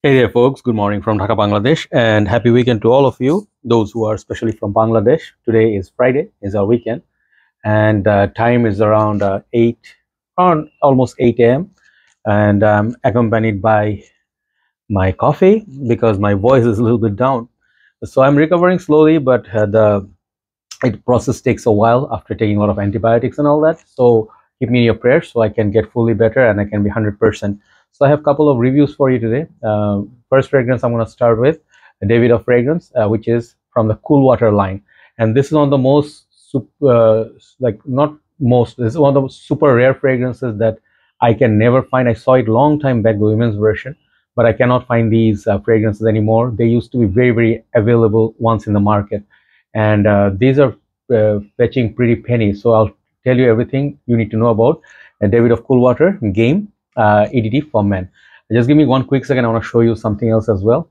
Hey there folks, good morning from Dhaka, Bangladesh, and happy weekend to all of you, those who are especially from Bangladesh. Today is Friday, is our weekend, and time is around 8, on almost 8 a.m. and I'm accompanied by my coffee because my voice is a little bit down. So I'm recovering slowly, but the process takes a while after taking a lot of antibiotics and all that. So keep me in your prayers so I can get fully better and I can be 100%. So I have a couple of reviews for you today. First fragrance I'm going to start with Davidoff fragrance, which is from the Cool Water line, and this is one of the most this is one of the super rare fragrances that I can never find. I saw it long time back, the women's version, but I cannot find these fragrances anymore. They used to be very available once in the market, and these are fetching pretty pennies. So I'll tell you everything you need to know about Davidoff Cool Water Game EDT for men. Just give me one quick second. I want to show you something else as well.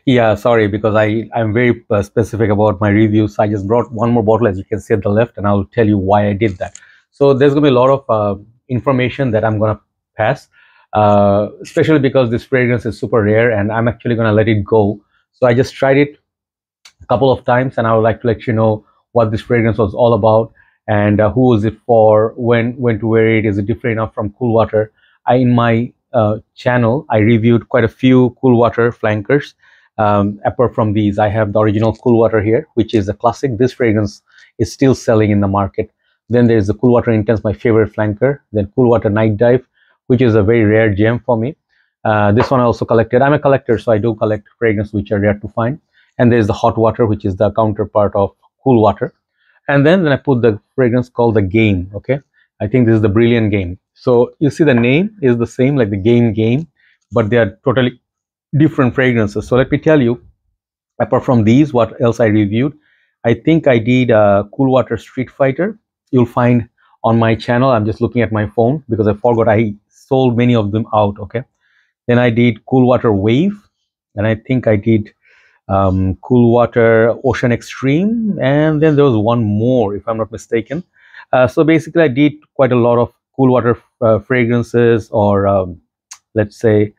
Yeah, sorry, because I'm very specific about my reviews. I just brought one more bottle, as you can see at the left, and I'll tell you why I did that. So there's gonna be a lot of information that I'm gonna pass, especially because this fragrance is super rare, and I'm actually gonna let it go. So I just tried it a couple of times, and I would like to let you know what this fragrance was all about, and who is it for, when to wear it, is it different enough from Cool Water. In my channel, I reviewed quite a few Cool Water flankers. Apart from these, I have the original Cool Water here, which is a classic. This fragrance is still selling in the market. Then there's the Cool Water Intense, my favorite flanker. Then Cool Water Night Dive, which is a very rare gem for me. This one I also collected. I'm a collector, so I do collect fragrances which are rare to find. And there's the Hot Water, which is the counterpart of Cool Water. And then I put the fragrance called the Game. Okay, I think this is the Brilliant Game. So you see the name is the same, like the game, but they are totally different fragrances. So let me tell you, apart from these, what else I reviewed. I think I did Cool Water Street Fighter. You'll find on my channel. I'm just looking at my phone because I forgot I sold many of them out. Okay, then I did Cool Water Wave, and I think I did Cool Water Ocean Extreme, and then there was one more, if I'm not mistaken. So basically I did quite a lot of Cool Water fragrances, or let's say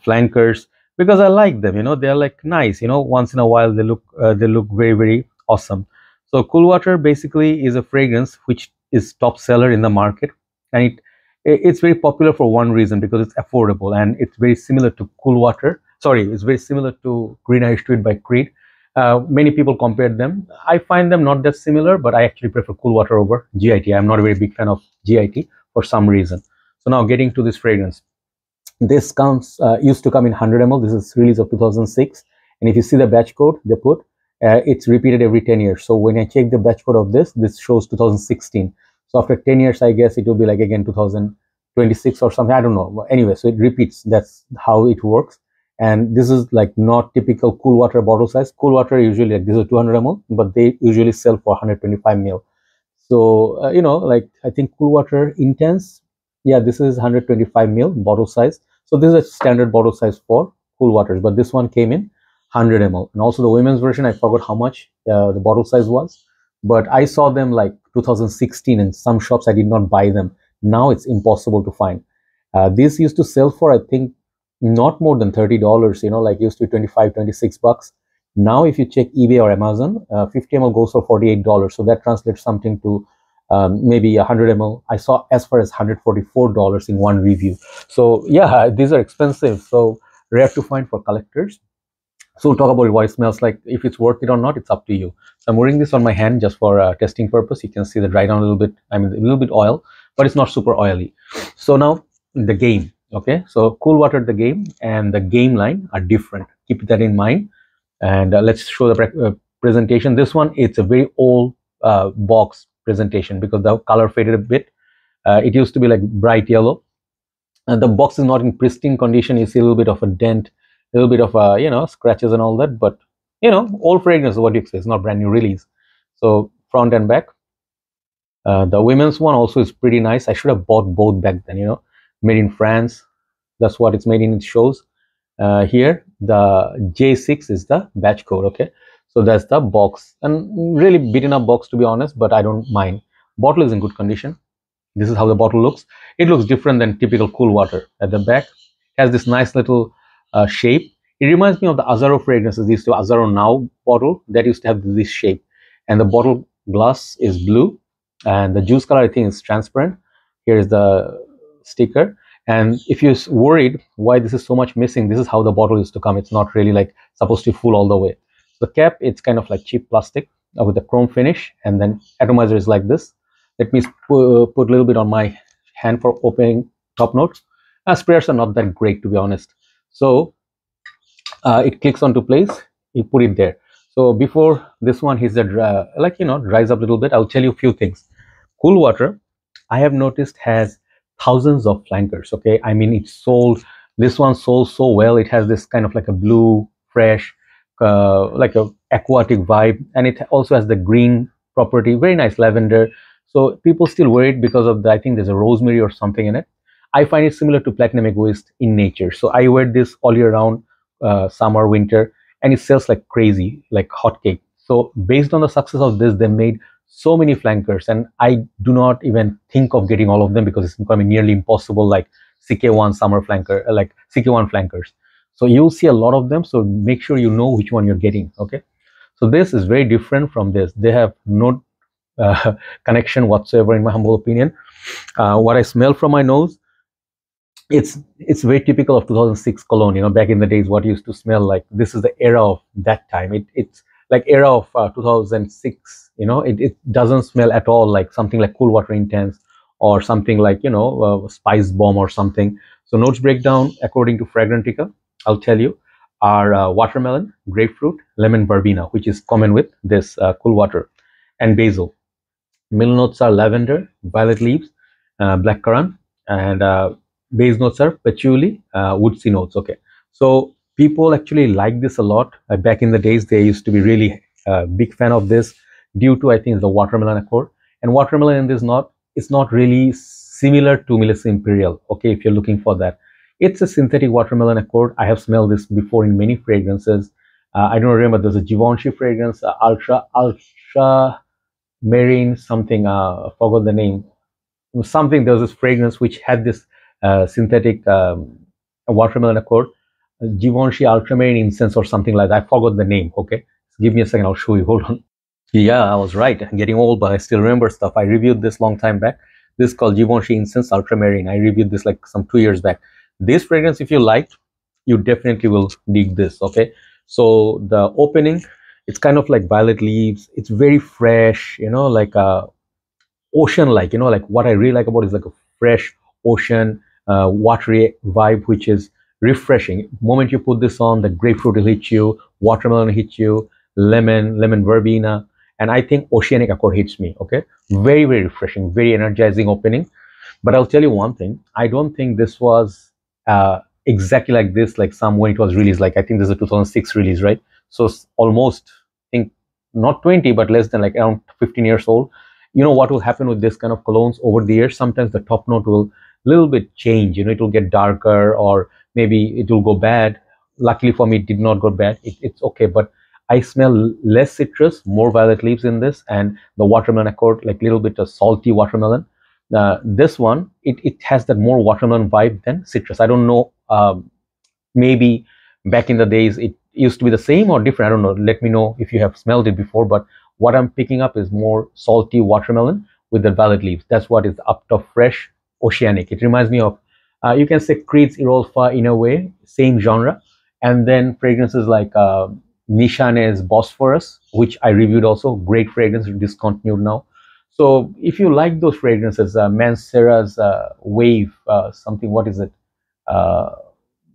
flankers, because I like them. They're like nice. Once in a while they look very awesome. So Cool Water basically is a fragrance which is top seller in the market, and it's very popular for one reason, because it's affordable, and it's very similar to Cool Water. Sorry, it's very similar to Green Irish Tweed by Creed. Many people compare them. I find them not that similar, but I actually prefer Cool Water over GIT. I'm not a very big fan of GIT for some reason. So now getting to this fragrance. This used to come in 100 ml. This is release of 2006. And if you see the batch code they put, it's repeated every 10 years. So when I check the batch code of this shows 2016. So after 10 years, I guess it will be like again 2026 or something. I don't know. Anyway, so it repeats. That's how it works. And this is like not typical Cool Water bottle size. Cool Water usually, like, this is 200 ml, but they usually sell for 125 ml. So like, I think Cool Water Intense, yeah, this is 125 ml bottle size. So this is a standard bottle size for Cool Waters, but this one came in 100 ml. And also the women's version, I forgot how much the bottle size was, but I saw them like 2016 in some shops. I did not buy them. Now it's impossible to find. This used to sell for, I think, not more than $30, like used to be 25, 26 bucks. Now if you check eBay or Amazon, 50 ml goes for $48. So that translates something to maybe 100 ml. I saw as far as $144 in one review. So yeah, these are expensive, so rare to find for collectors. So we'll talk about what it smells like. If it's worth it or not, it's up to you. So I'm wearing this on my hand just for testing purpose. You can see the dry down a little bit. I mean, a little bit oil, but it's not super oily. So now the Game. Okay, so Cool Water, the Game, and the Game line are different. Keep that in mind. And let's show the presentation. This one, it's a very old box presentation because the color faded a bit. It used to be like bright yellow, and the box is not in pristine condition. You see a little bit of a dent, a little bit of scratches and all that. But old fragrance, what you say, it's not brand new release. So front and back. The women's one also is pretty nice. I should have bought both back then. Made in France, that's what it's made in. It shows here the J6 is the batch code. Okay, so that's the box, and really beaten up box, to be honest, but I don't mind. Bottle is in good condition. This is how the bottle looks. It looks different than typical Cool Water. At the back, it has this nice little shape. It reminds me of the Azaro fragrances. These two Azaro Now bottle that used to have this shape, and the bottle glass is blue, and the juice color I think is transparent. Here is the sticker. And if you're worried why this is so much missing, this is how the bottle used to come. It's not really like supposed to be full all the way. The cap, it's kind of like cheap plastic with a chrome finish, and then atomizer is like this. Let me put a little bit on my hand for opening top notes. Sprayers are not that great, to be honest. So it clicks onto place, you put it there. So before this one hits the dries up a little bit, I'll tell you a few things. Cool water, I have noticed, has thousands of flankers. Okay, I mean, it's sold, this one sold so well. It has this kind of like a blue, fresh, like a aquatic vibe, and it also has the green property, very nice lavender. So people still wear it because of the, I think there's a rosemary or something in it. I find it similar to platinum egoist in nature. So I wear this all year round, summer, winter, and it sells like crazy, like hotcake. So based on the success of this, they made so many flankers, and I do not even think of getting all of them because it's becoming nearly impossible, like CK1 summer flanker, like CK1 flankers. So you'll see a lot of them, so make sure you know which one you're getting. Okay, so this is very different from this. They have no connection whatsoever, in my humble opinion. What I smell from my nose, it's very typical of 2006 cologne. You know, back in the days, what used to smell like. This is the era of that time. It's like era of 2006. You know, it doesn't smell at all like something like Cool Water Intense or something like, you know, Spice Bomb or something. So notes breakdown according to Fragrantica, I'll tell you, are watermelon, grapefruit, lemon verbena, which is common with this Cool Water, and basil. Middle notes are lavender, violet leaves, black currant, and base notes are patchouli, woodsy notes. Okay, so people actually like this a lot. Back in the days, they used to be really big fan of this due to, I think, the watermelon accord. And watermelon in this it's not really similar to Melissa Imperial. Okay, if you're looking for that, it's a synthetic watermelon accord. I have smelled this before in many fragrances. I don't remember. There's a Givenchy fragrance, ultra marine something. Forgot the name. Something, there was this fragrance which had this synthetic watermelon accord, Givenchy ultramarine incense or something like that. I forgot the name. Okay, give me a second, I'll show you. Hold on. Yeah, I was right. I'm getting old, but I still remember stuff. I reviewed this long time back. This is called Givenchy Incense Ultramarine. I reviewed this like some 2 years back. This fragrance, if you liked, you definitely will dig this. Okay, so the opening, it's kind of like violet leaves. It's very fresh, you know, like a ocean, like, you know, like what I really like about it is like a fresh ocean, watery vibe, which is refreshing. The moment you put this on, the grapefruit will hit you, watermelon will hit you, lemon verbena, and I think oceanic accord hits me. Okay, very, very refreshing, very energizing opening. But I'll tell you one thing, I don't think this was exactly like this, like some when it was released. Like, I think this is a 2006 release, right? So almost, I think, not 20 but less than, like, around 15 years old. You know what will happen with this kind of colognes over the years? Sometimes the top note will little bit change. You know, it will get darker, or maybe it will go bad. Luckily for me, it did not go bad. It's okay, but I smell less citrus, more violet leaves in this, and the watermelon accord, like little bit of salty watermelon. This one, it has that more watermelon vibe than citrus. I don't know, maybe back in the days it used to be the same or different. I don't know. Let me know if you have smelled it before, but what I'm picking up is more salty watermelon with the violet leaves. That's what is up top, fresh, oceanic. It reminds me of, you can say, Creed's Erolfa in a way, same genre. And then fragrances like Nishane's Bosphorus, which I reviewed also, great fragrance, discontinued now. So if you like those fragrances, Mancera's Wave, something, what is it?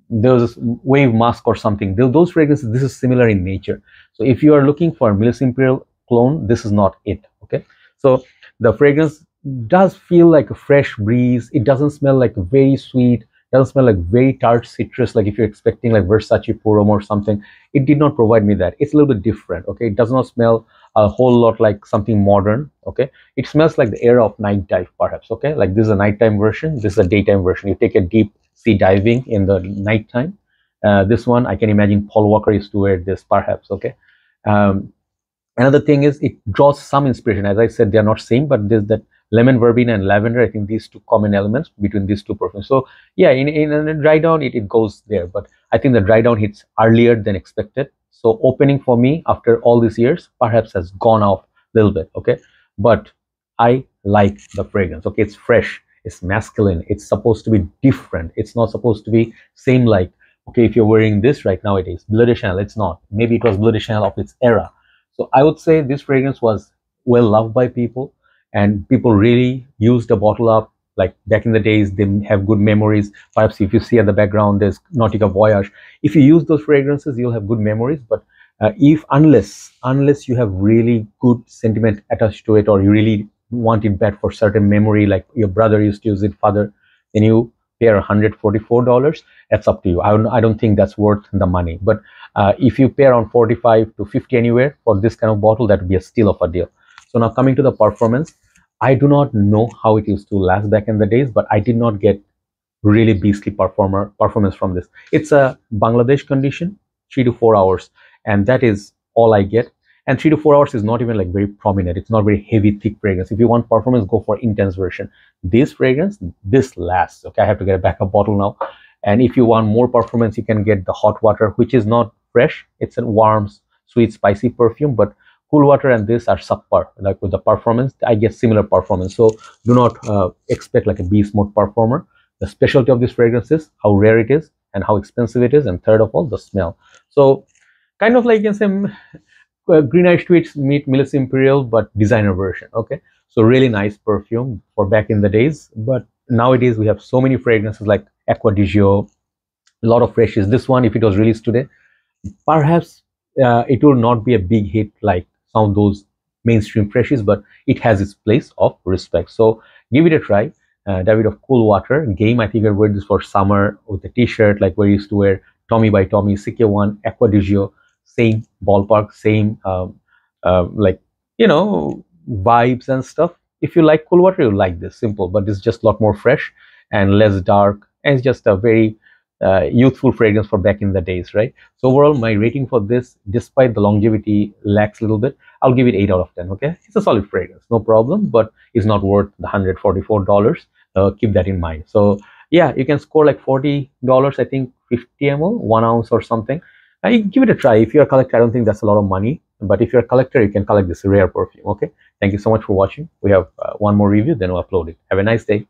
There's this Wave Mask or something. Those fragrances, this is similar in nature. So if you are looking for Melissa Imperial clone, this is not it. Okay, so the fragrance does feel like a fresh breeze. It doesn't smell like very sweet, doesn't smell like very tart citrus, like if you're expecting like Versace Purum or something. It did not provide me that. It's a little bit different. Okay, it does not smell a whole lot like something modern. Okay, it smells like the era of night dive, perhaps. Okay, like this is a nighttime version, this is a daytime version. You take a deep sea diving in the nighttime. This one, I can imagine Paul Walker used to wear this, perhaps. Okay. Another thing is, it draws some inspiration. As I said, they are not same, but there's that lemon verbena and lavender. I think these two common elements between these two perfumes. So yeah, in a dry down it goes there, but I think the dry down hits earlier than expected. So opening for me after all these years perhaps has gone off a little bit. Okay, but I like the fragrance. Okay, it's fresh, it's masculine, it's supposed to be different, it's not supposed to be same. Like, okay, if you're wearing this right nowadays, Bleu de Chanel, it's not. Maybe it was Bleu de Chanel of its era. So I would say this fragrance was well loved by people, and people really used the bottle up. Like back in the days, they have good memories. Perhaps if you see at the background, there's Nautica Voyage. If you use those fragrances, you'll have good memories. But if unless you have really good sentiment attached to it, or you really want it bad for certain memory, like your brother used to use it, father, then you pay $144. That's up to you. I don't think that's worth the money. But if you pay around 45 to 50 anywhere for this kind of bottle, that would be a steal of a deal. So now coming to the performance, I do not know how it used to last back in the days, but I did not get really beastly performance from this. It's a Bangladesh condition, 3 to 4 hours, and that is all I get. And 3 to 4 hours is not even like very prominent. It's not very heavy, thick fragrance. If you want performance, go for intense version. This fragrance, this lasts. Okay, I have to get a backup bottle now. And if you want more performance, you can get the hot water, which is not fresh. It's a warm, sweet, spicy perfume, but cool water and this are subpar. Like with the performance, I get similar performance. So do not expect like a beast mode performer. The specialty of this fragrance is how rare it is and how expensive it is, and third of all, the smell. So kind of like you can say Green Eye Tweets meet Milice Imperial, but designer version. Okay, so really nice perfume for back in the days. But nowadays we have so many fragrances like Aqua di Gio, a lot of freshes. This one, if it was released today, perhaps it will not be a big hit like some of those mainstream freshies, but it has its place of respect. So give it a try. Davidoff Cool Water Game. I think I wear this for summer with a t-shirt like we used to wear Tommy by Tommy, CK1, Aqua di Gio, same ballpark, same like, you know, vibes and stuff. If you like cool water, you like this. Simple, but this is just a lot more fresh and less dark, and it's just a very youthful fragrance for back in the days, right? So overall, my rating for this, despite the longevity lacks a little bit, I'll give it 8 out of 10. Okay, it's a solid fragrance, no problem, but it's not worth the $144. Keep that in mind. So yeah, you can score like $40, I think, 50 ml, 1 ounce or something. You give it a try. If you're a collector, I don't think that's a lot of money, but if you're a collector, you can collect this rare perfume. Okay, thank you so much for watching. We have one more review, then we'll upload it. Have a nice day.